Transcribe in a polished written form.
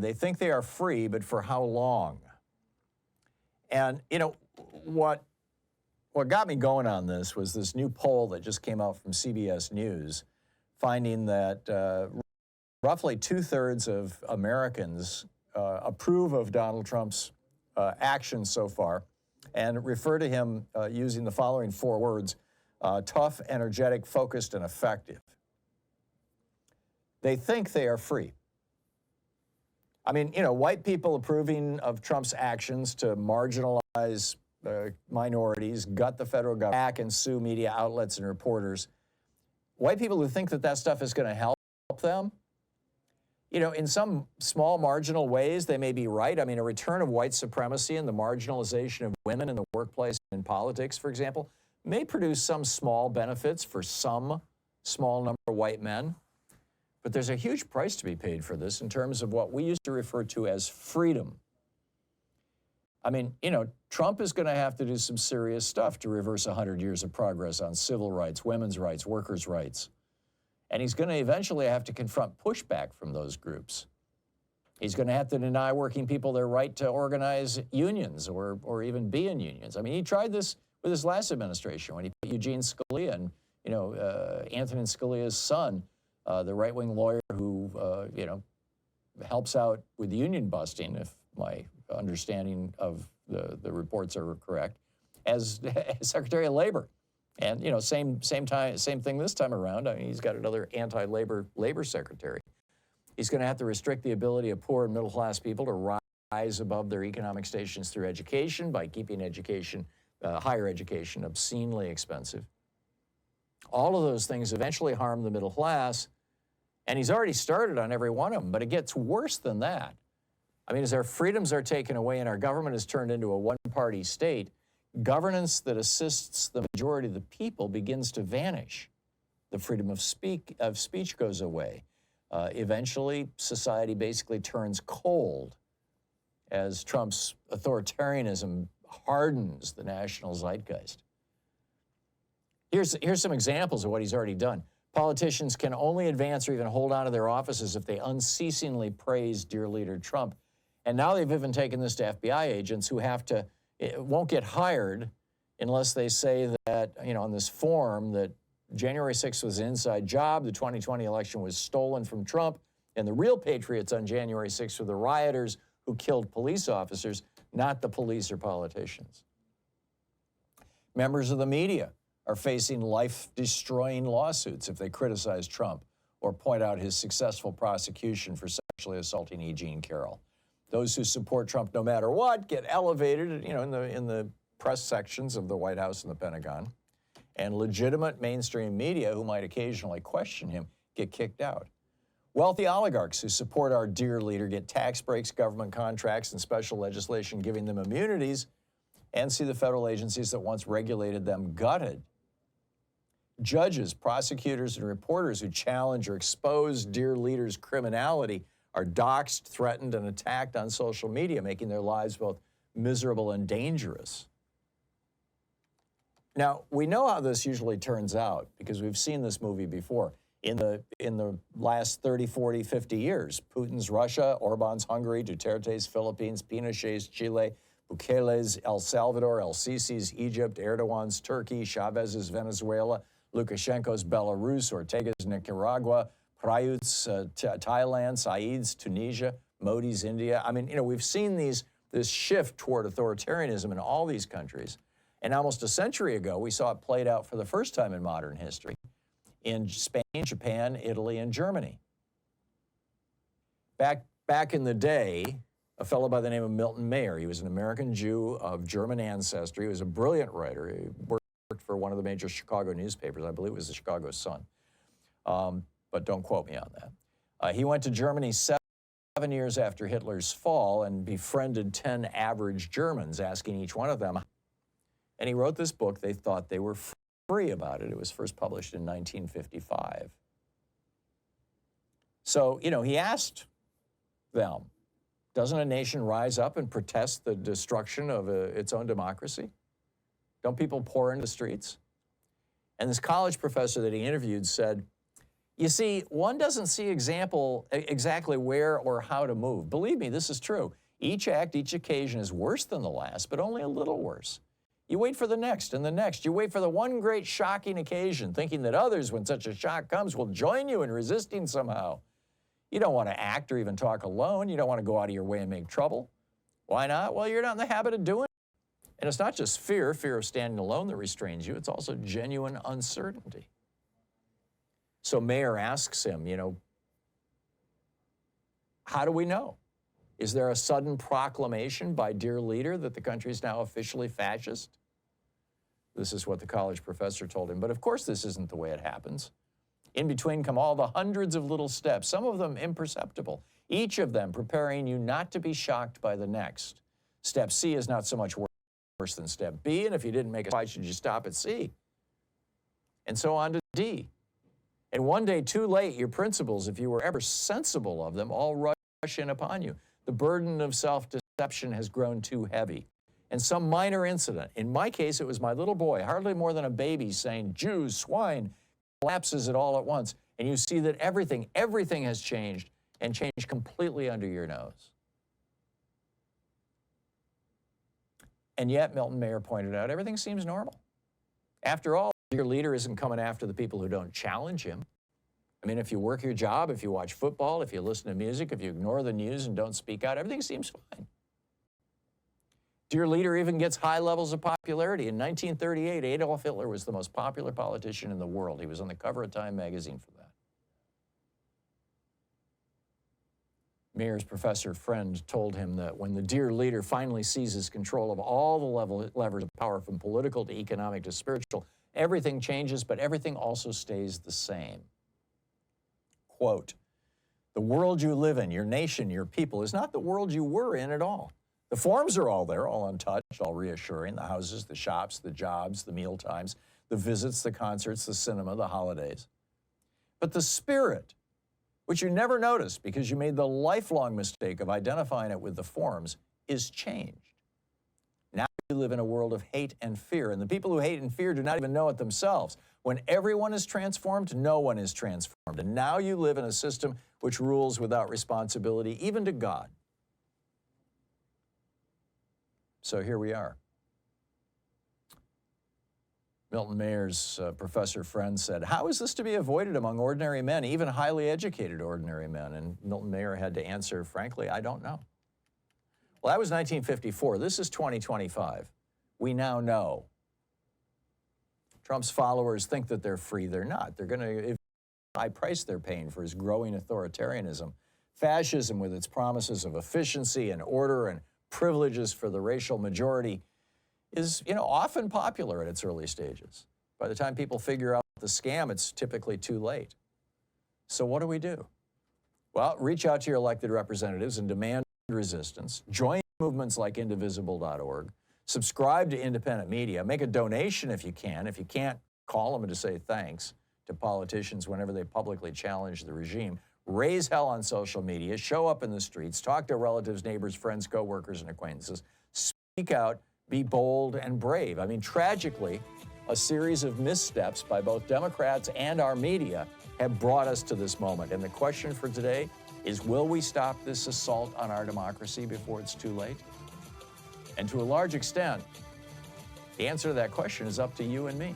They think they are free, but for how long? And, you know, what got me going on this was this new poll that just came out from CBS News, finding that roughly 2/3 of Americans approve of Donald Trump's actions so far and refer to him using the following 4 words: tough, energetic, focused, and effective. They think they are free. I mean, you know, white people approving of Trump's actions to marginalize minorities, gut the federal government, hack and sue media outlets and reporters. White people who think that that stuff is going to help them, you know, in some small marginal ways, they may be right. I mean, a return of white supremacy and the marginalization of women in the workplace and in politics, for example, may produce some small benefits for some small number of white men. But there's a huge price to be paid for this in terms of what we used to refer to as freedom. I mean, you know, Trump is going to have to do some serious stuff to reverse 100 years of progress on civil rights, women's rights, workers' rights. And he's going to eventually have to confront pushback from those groups. He's going to have to deny working people their right to organize unions or even be in unions. I mean, he tried this with his last administration when he put Eugene Scalia and, you know, Antonin Scalia's son, the right-wing lawyer who, you know, helps out with union busting, if my understanding of the reports are correct, as Secretary of Labor. And, you know, same thing this time around. I mean, he's got another labor secretary. He's going to have to restrict the ability of poor and middle-class people to rise above their economic stations through education by keeping education, higher education, obscenely expensive. All of those things eventually harm the middle class, and he's already started on every one of them, but it gets worse than that. I mean, as our freedoms are taken away and our government is turned into a one-party state, governance that assists the majority of the people begins to vanish. The freedom of speech goes away. Eventually, society basically turns cold as Trump's authoritarianism hardens the national zeitgeist. Here's some examples of what he's already done. Politicians can only advance or even hold on to their offices if they unceasingly praise dear leader Trump. And now they've even taken this to FBI agents who won't get hired unless they say that, you know, on this form that January 6th was an inside job, the 2020 election was stolen from Trump, and the real patriots on January 6th were the rioters who killed police officers, not the police or politicians. Members of the media are facing life-destroying lawsuits if they criticize Trump or point out his successful prosecution for sexually assaulting E. Jean Carroll. Those who support Trump no matter what get elevated, you know, in the press sections of the White House and the Pentagon. And legitimate mainstream media who might occasionally question him get kicked out. Wealthy oligarchs who support our dear leader get tax breaks, government contracts, and special legislation giving them immunities, and see the federal agencies that once regulated them gutted. Judges, prosecutors, and reporters who challenge or expose dear leader's criminality are doxxed, threatened, and attacked on social media, making their lives both miserable and dangerous. Now, we know how this usually turns out because we've seen this movie before. In the last 30, 40, 50 years, Putin's Russia, Orban's Hungary, Duterte's Philippines, Pinochet's Chile, Bukele's El Salvador, El Sisi's Egypt, Erdogan's Turkey, Chavez's Venezuela, Lukashenko's Belarus, Ortega's Nicaragua, Prayut's Thailand, Saeed's Tunisia, Modi's India. I mean, you know, we've seen this shift toward authoritarianism in all these countries. And almost a century ago, we saw it played out for the first time in modern history in Spain, Japan, Italy, and Germany. Back in the day, a fellow by the name of Milton Mayer, he was an American Jew of German ancestry. He was a brilliant writer. He worked for one of the major Chicago newspapers. I believe it was the Chicago Sun. But don't quote me on that. He went to Germany 7 years after Hitler's fall and befriended 10 average Germans, asking each one of them. And he wrote this book. They thought they were free about it. It was first published in 1955. So, you know, he asked them, doesn't a nation rise up and protest the destruction of its own democracy? Don't people pour into the streets? And this college professor that he interviewed said, You see, one doesn't see exactly where or how to move. Believe me, this is true. Each act, each occasion is worse than the last, but only a little worse. You wait for the next and the next. You wait for the one great shocking occasion, thinking that others, when such a shock comes, will join you in resisting somehow. You don't want to act or even talk alone. You don't want to go out of your way and make trouble. Why not? Well, you're not in the habit of doing it. And it's not just fear of standing alone that restrains you. It's also genuine uncertainty. So Mayer asks him, how do we know? Is there a sudden proclamation by dear leader that the country is now officially fascist? This is what the college professor told him. But of course, this isn't the way it happens. In between come all the hundreds of little steps, some of them imperceptible, each of them preparing you not to be shocked by the next. Step C is not so much worse than step B, and if you didn't make it, why should you stop at C? And so on to D. And one day, too late, your principles, if you were ever sensible of them, all rush in upon you. The burden of self-deception has grown too heavy. And some minor incident, in my case, it was my little boy, hardly more than a baby, saying, Jews, swine, collapses it all at once. And you see that everything has changed, and changed completely under your nose. And yet, Milton Mayer pointed out, everything seems normal. After all, your leader isn't coming after the people who don't challenge him. I mean, if you work your job, if you watch football, if you listen to music, if you ignore the news and don't speak out, everything seems fine. Dear leader even gets high levels of popularity. In 1938, Adolf Hitler was the most popular politician in the world. He was on the cover of Time magazine for that. Mayer's professor friend told him that when the dear leader finally seizes control of all the levers of power, from political to economic to spiritual, everything changes, but everything also stays the same. Quote, the world you live in, your nation, your people, is not the world you were in at all. The forms are all there, all untouched, all reassuring, the houses, the shops, the jobs, the meal times, the visits, the concerts, the cinema, the holidays. But the spirit, which you never noticed because you made the lifelong mistake of identifying it with the forms, is changed. Now you live in a world of hate and fear, and the people who hate and fear do not even know it themselves. When everyone is transformed, no one is transformed. And now you live in a system which rules without responsibility, even to God. So here we are. Milton Mayer's professor friend said, how is this to be avoided among ordinary men, even highly educated ordinary men? And Milton Mayer had to answer, frankly, I don't know. Well, that was 1954. This is 2025. We now know. Trump's followers think that they're free. They're not. They're going to high price they're paying for his growing authoritarianism. Fascism, with its promises of efficiency and order and privileges for the racial majority, is, often popular at its early stages. By the time people figure out the scam, it's typically too late. So what do we do? Well, reach out to your elected representatives and demand resistance. Join movements like indivisible.org. Subscribe to independent media. Make a donation if you can. If you can't, call them to say thanks to politicians whenever they publicly challenge the regime. Raise hell on social media. Show up in the streets. Talk to relatives, neighbors, friends, coworkers, and acquaintances. Speak out. Be bold and brave. I mean, tragically, a series of missteps by both Democrats and our media have brought us to this moment. And the question for today is, will we stop this assault on our democracy before it's too late? And to a large extent, the answer to that question is up to you and me.